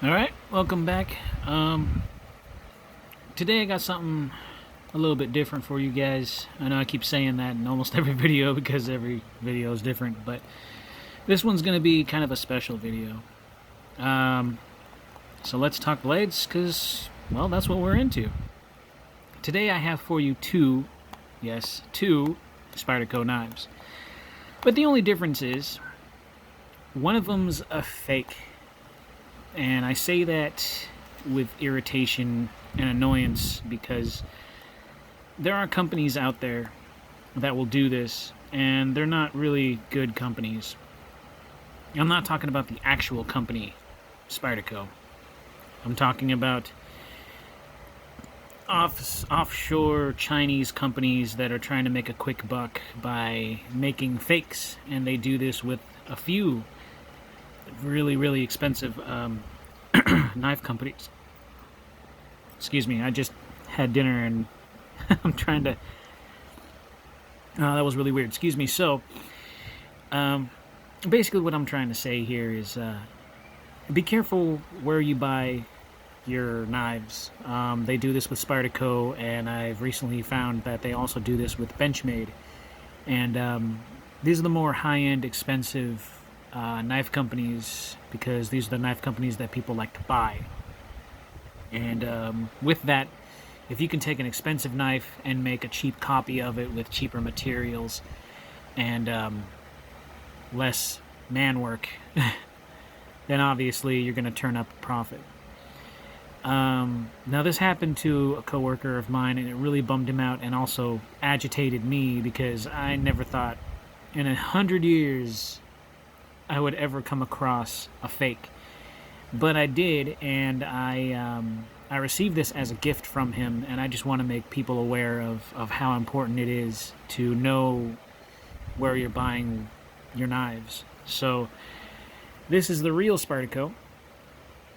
Alright, welcome back. Today I got something a little bit different for you guys. I know I keep saying that in almost every video because every video is different, but this one's going to be kind of a special video. So let's talk blades, because, well, that's what we're into. Today I have for you two Spyderco knives. But the only difference is, one of them's a fake. And I say that with irritation and annoyance because there are companies out there that will do this, and they're not really good companies. I'm not talking about the actual company, Spyderco. I'm talking about offshore Chinese companies that are trying to make a quick buck by making fakes, and they do this with a few really expensive knife companies. Excuse me, I just had dinner and I'm trying to that was really weird, excuse me. So basically what I'm trying to say here is be careful where you buy your knives. They do this with Spyderco, and I've recently found that they also do this with Benchmade, and these are the more high-end expensive knife companies, because these are the knife companies that people like to buy. And with that, if you can take an expensive knife and make a cheap copy of it with cheaper materials and less man work, then obviously you're going to turn up a profit. Now this happened to a coworker of mine, and it really bummed him out and also agitated me, because I never thought in 100 years I would ever come across a fake. But I did, and I received this as a gift from him, and I just want to make people aware of how important it is to know where you're buying your knives. So this is the real Spyderco,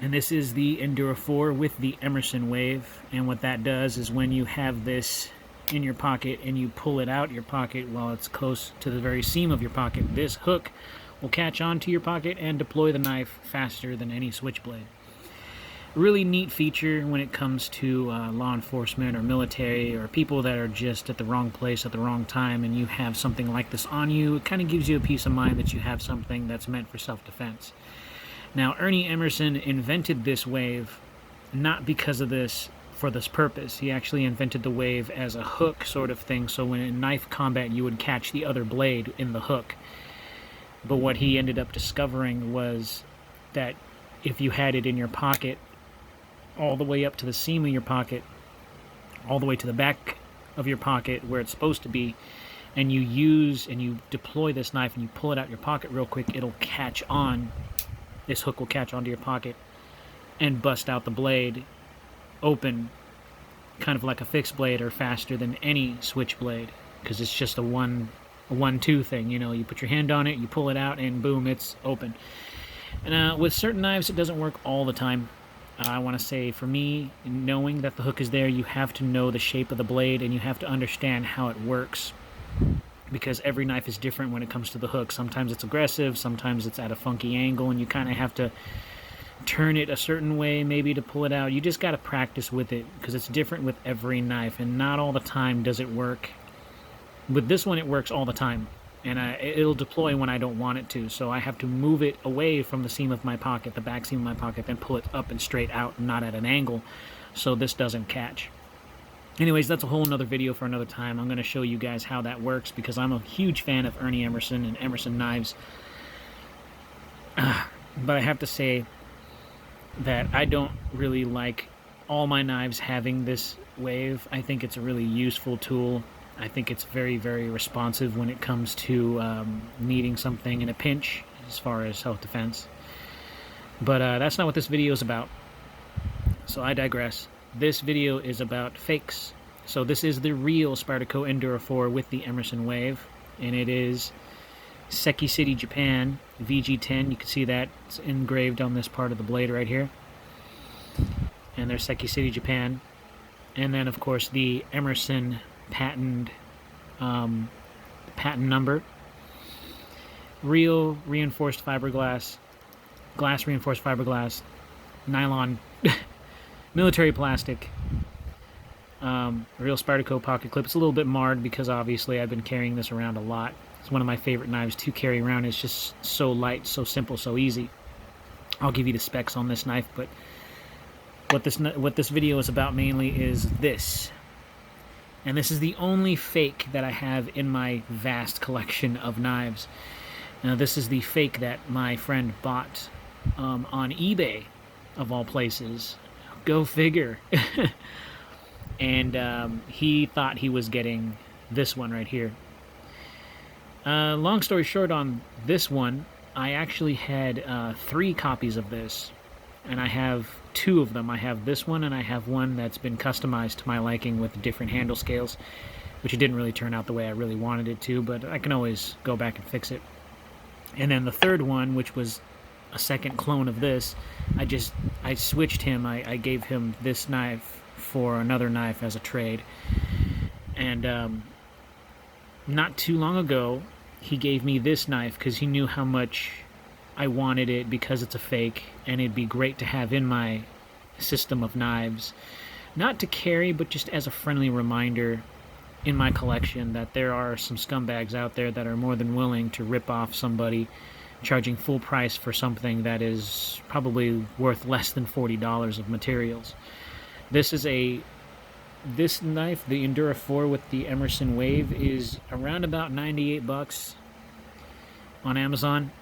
and this is the Endura 4 with the Emerson wave. And what that does is, when you have this in your pocket and you pull it out your pocket while it's close to the very seam of your pocket, this hook will catch onto your pocket and deploy the knife faster than any switchblade. Really neat feature when it comes to law enforcement or military, or people that are just at the wrong place at the wrong time, and you have something like this on you. It kind of gives you a peace of mind that you have something that's meant for self-defense. Now, Ernie Emerson invented this wave not because of this, for this purpose. He actually invented the wave as a hook sort of thing, so when in knife combat you would catch the other blade in the hook. But what he ended up discovering was that if you had it in your pocket, all the way up to the seam of your pocket, all the way to the back of your pocket where it's supposed to be, and you deploy this knife and you pull it out your pocket real quick, it'll catch on. This hook will catch onto your pocket and bust out the blade open, kind of like a fixed blade, or faster than any switchblade, because it's just a 1-2 thing. You know, you put your hand on it, you pull it out, and boom, it's open. And with certain knives, it doesn't work all the time. I want to say, for me, knowing that the hook is there, you have to know the shape of the blade, and you have to understand how it works, because every knife is different when it comes to the hook. Sometimes it's aggressive, sometimes it's at a funky angle, and you kind of have to turn it a certain way maybe to pull it out. You just got to practice with it, because it's different with every knife, and not all the time does it work. With this one, it works all the time, and it'll deploy when I don't want it to, so I have to move it away from the seam of my pocket, the back seam of my pocket, then pull it up and straight out, not at an angle, so this doesn't catch. Anyways, that's a whole nother video for another time. I'm going to show you guys how that works, because I'm a huge fan of Ernie Emerson and Emerson knives. But I have to say that I don't really like all my knives having this wave. I think it's a really useful tool. I think it's very responsive when it comes to needing something in a pinch as far as self-defense. But that's not what this video is about, so I digress. This video is about fakes. So this is the real Spyderco Endura 4 with the Emerson wave, and it is Seki City, Japan, VG10. You can see that it's engraved on this part of the blade right here. And there's Seki City, Japan. And then, of course, the Emerson patent number. Real reinforced fiberglass, glass reinforced fiberglass, nylon military plastic. Real Spyderco pocket clip. It's a little bit marred because obviously I've been carrying this around a lot. It's one of my favorite knives to carry around. It's just so light, so simple, so easy. I'll give you the specs on this knife, but what this video is about mainly is this. And this is the only fake that I have in my vast collection of knives. Now this is the fake that my friend bought on eBay, of all places. Go figure. And he thought he was getting this one right here. Long story short, on this one, I actually had 3 copies of this, and I have 2 of them. I have this one, and I have one that's been customized to my liking with different handle scales, which it didn't really turn out the way I really wanted it to, but I can always go back and fix it. And then the third one, which was a second clone of this, I switched him. I gave him this knife for another knife as a trade. And not too long ago, he gave me this knife because he knew how much I wanted it, because it's a fake and it'd be great to have in my system of knives, not to carry, but just as a friendly reminder in my collection that there are some scumbags out there that are more than willing to rip off somebody, charging full price for something that is probably worth less than $40 of materials. This knife, the Endura 4 with the Emerson Wave, is around about 98 bucks on Amazon.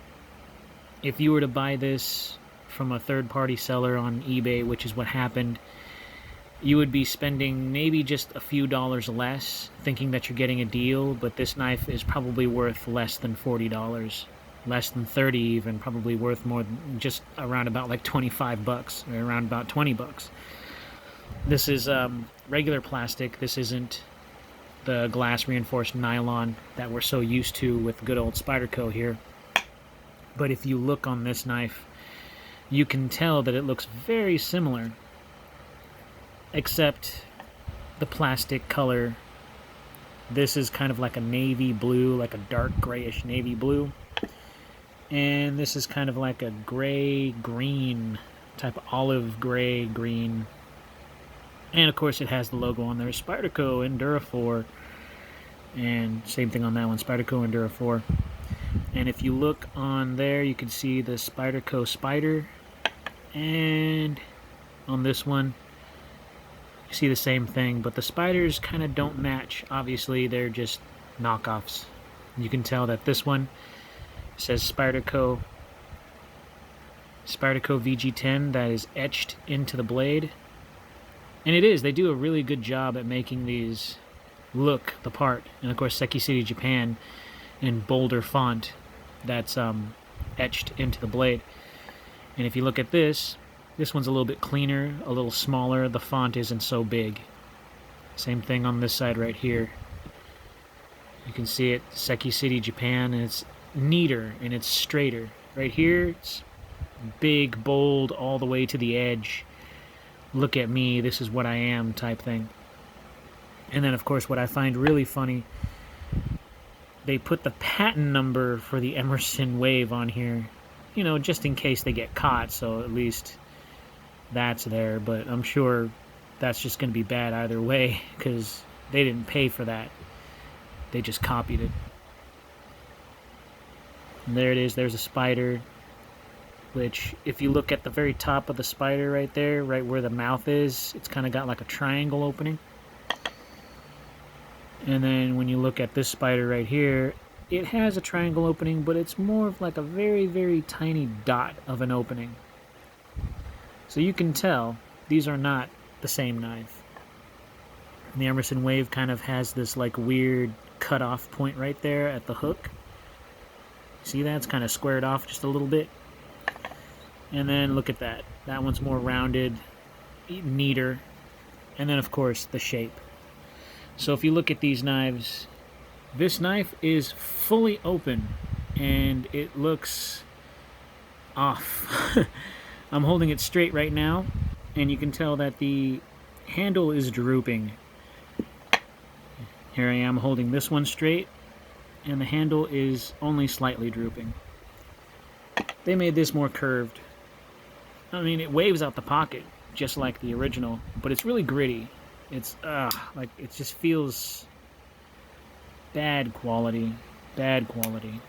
If you were to buy this from a third-party seller on eBay, which is what happened, you would be spending maybe just a few dollars less, thinking that you're getting a deal, but this knife is probably worth less than $40, less than 30 even, probably worth more than just around about like 25 bucks, or around about 20 bucks. This is regular plastic. This isn't the glass reinforced nylon that we're so used to with good old Spyderco here. But if you look on this knife, you can tell that it looks very similar, except the plastic color. This is kind of like a navy blue, like a dark grayish navy blue. And this is kind of like a gray-green, type of olive gray-green. And of course it has the logo on there, Spyderco Endura 4. And same thing on that one, Spyderco Endura 4. And if you look on there, you can see the Spyderco Spider. And on this one, you see the same thing, but the spiders kind of don't match. Obviously, they're just knockoffs. You can tell that this one says Spyderco VG10, that is etched into the blade. And it is. They do a really good job at making these look the part. And of course, Seki City, Japan, in bolder font, that's etched into the blade. And if you look at this one's a little bit cleaner, a little smaller. The font isn't so big. Same thing on this side right here. You can see it, Seki City, Japan, and it's neater and it's straighter. Right here, it's big, bold, all the way to the edge. Look at me, this is what I am type thing. And then, of course, what I find really funny, they put the patent number for the Emerson Wave on here, you know, just in case they get caught, so at least that's there. But I'm sure that's just going to be bad either way, because they didn't pay for that. They just copied it. And there it is, there's a spider, which, if you look at the very top of the spider right there, right where the mouth is, it's kind of got like a triangle opening. And then when you look at this spider right here, it has a triangle opening, but it's more of like a very, very tiny dot of an opening. So you can tell these are not the same knife. And the Emerson Wave kind of has this like weird cut-off point right there at the hook. See that? It's kind of squared off just a little bit. And then look at that. That one's more rounded, neater. And then, of course, the shape. So if you look at these knives, this knife is fully open and it looks off. I'm holding it straight right now, and you can tell that the handle is drooping. Here I am holding this one straight, and the handle is only slightly drooping. They made this more curved. I mean, it waves out the pocket just like the original, but it's really gritty. It's like it just feels bad quality, bad quality.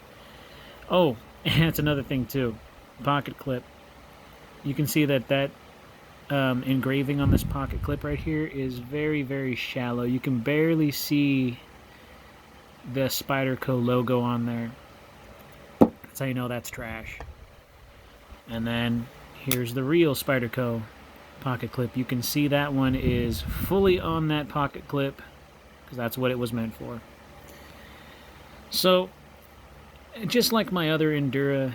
Oh, and that's another thing too. Pocket clip. You can see that engraving on this pocket clip right here is very, very shallow. You can barely see the Spyderco logo on there. That's how you know that's trash. And then here's the real Spyderco pocket clip. You can see that one is fully on that pocket clip because that's what it was meant for. So, just like my other Endura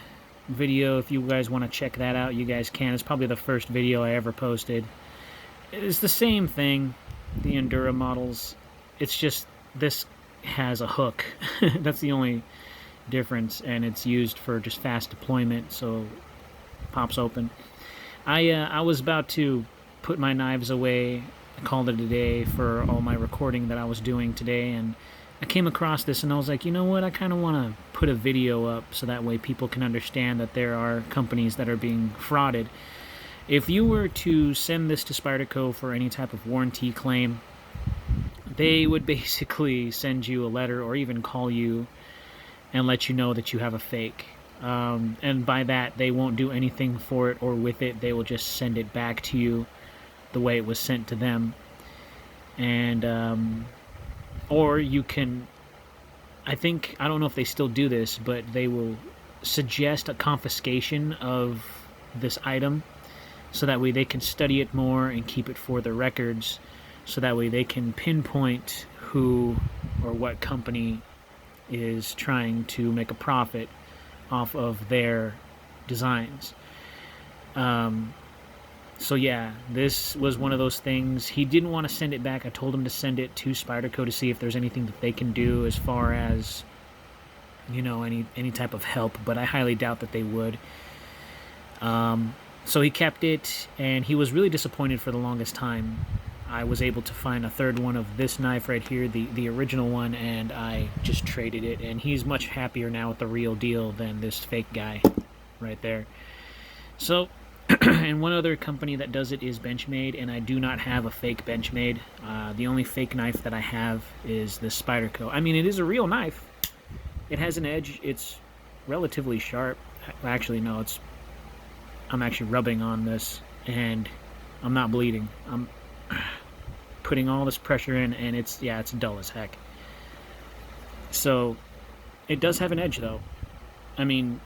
video, if you guys want to check that out, you guys can. It's probably the first video I ever posted. It's the same thing, the Endura models. It's just this has a hook. That's the only difference, and it's used for just fast deployment, so it pops open. I was about to put my knives away. I called it a day for all my recording that I was doing today, and I came across this and I was like, you know what, I kind of want to put a video up so that way people can understand that there are companies that are being frauded. If you were to send this to Spyderco for any type of warranty claim, they would basically send you a letter or even call you and let you know that you have a fake. And by that, they won't do anything for it or with it. They will just send it back to you the way it was sent to them. And or you can, I don't know if they still do this, but they will suggest a confiscation of this item so that way they can study it more and keep it for their records, so that way they can pinpoint who or what company is trying to make a profit off of their designs. So yeah, this was one of those things. He didn't want to send it back. I told him to send it to Spyderco to see if there's anything that they can do as far as, you know, any type of help, but I highly doubt that they would. So he kept it, and he was really disappointed for the longest time. I was able to find a third one of this knife right here, the original one, and I just traded it, and he's much happier now with the real deal than this fake guy right there. So, and one other company that does it is Benchmade, and I do not have a fake Benchmade. The only fake knife that I have is the Spyderco. I mean, it is a real knife. It has an edge. It's relatively sharp. Actually, no, I'm actually rubbing on this, and I'm not bleeding. I'm putting all this pressure in, and it's dull as heck. So, it does have an edge, though. I mean,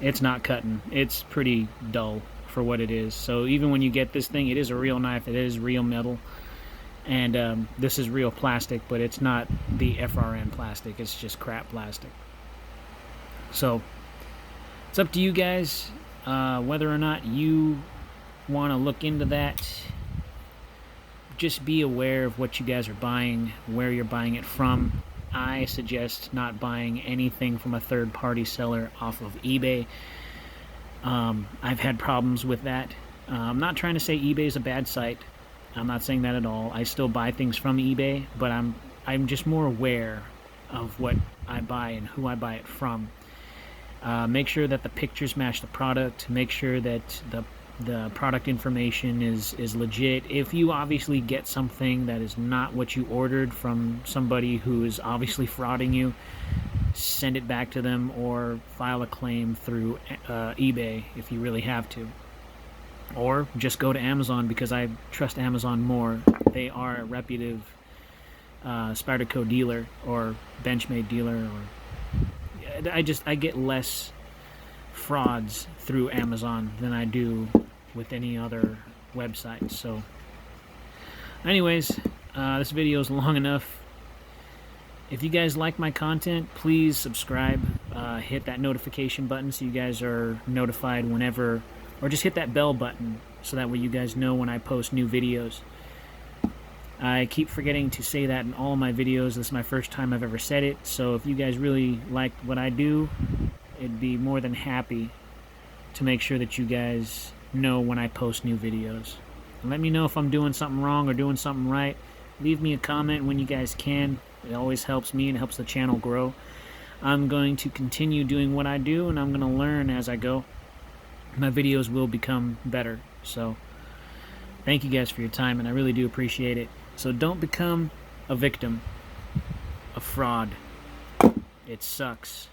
it's not cutting. It's pretty dull for what it is. So even when you get this thing, it is a real knife. It is real metal. And this is real plastic, but it's not the FRN plastic. It's just crap plastic. So it's up to you guys whether or not you want to look into that. Just be aware of what you guys are buying, where you're buying it from. I suggest not buying anything from a third-party seller off of eBay. I've had problems with that. I'm not trying to say eBay is a bad site. I'm not saying that at all. I still buy things from eBay, but I'm just more aware of what I buy and who I buy it from. Make sure that the pictures match the product. Make sure that the product information is legit. If you obviously get something that is not what you ordered from somebody who is obviously frauding you, send it back to them or file a claim through eBay if you really have to. Or just go to Amazon, because I trust Amazon more. They are a reputable Spyderco dealer or Benchmade dealer. Or I get less frauds through Amazon than I do with any other website. So anyways, this video is long enough. If you guys like my content, please subscribe, hit that notification button so you guys are notified whenever, or just hit that bell button so that way you guys know when I post new videos. I keep forgetting to say that in all my videos. This is my first time I've ever said it, so if you guys really like what I do, I'd be more than happy to make sure that you guys know when I post new videos. And let me know if I'm doing something wrong or doing something right. Leave me a comment when you guys can. It always helps me and helps the channel grow. I'm going to continue doing what I do, and I'm going to learn as I go. My videos will become better. So thank you guys for your time, and I really do appreciate it. So don't become a victim of fraud. It sucks.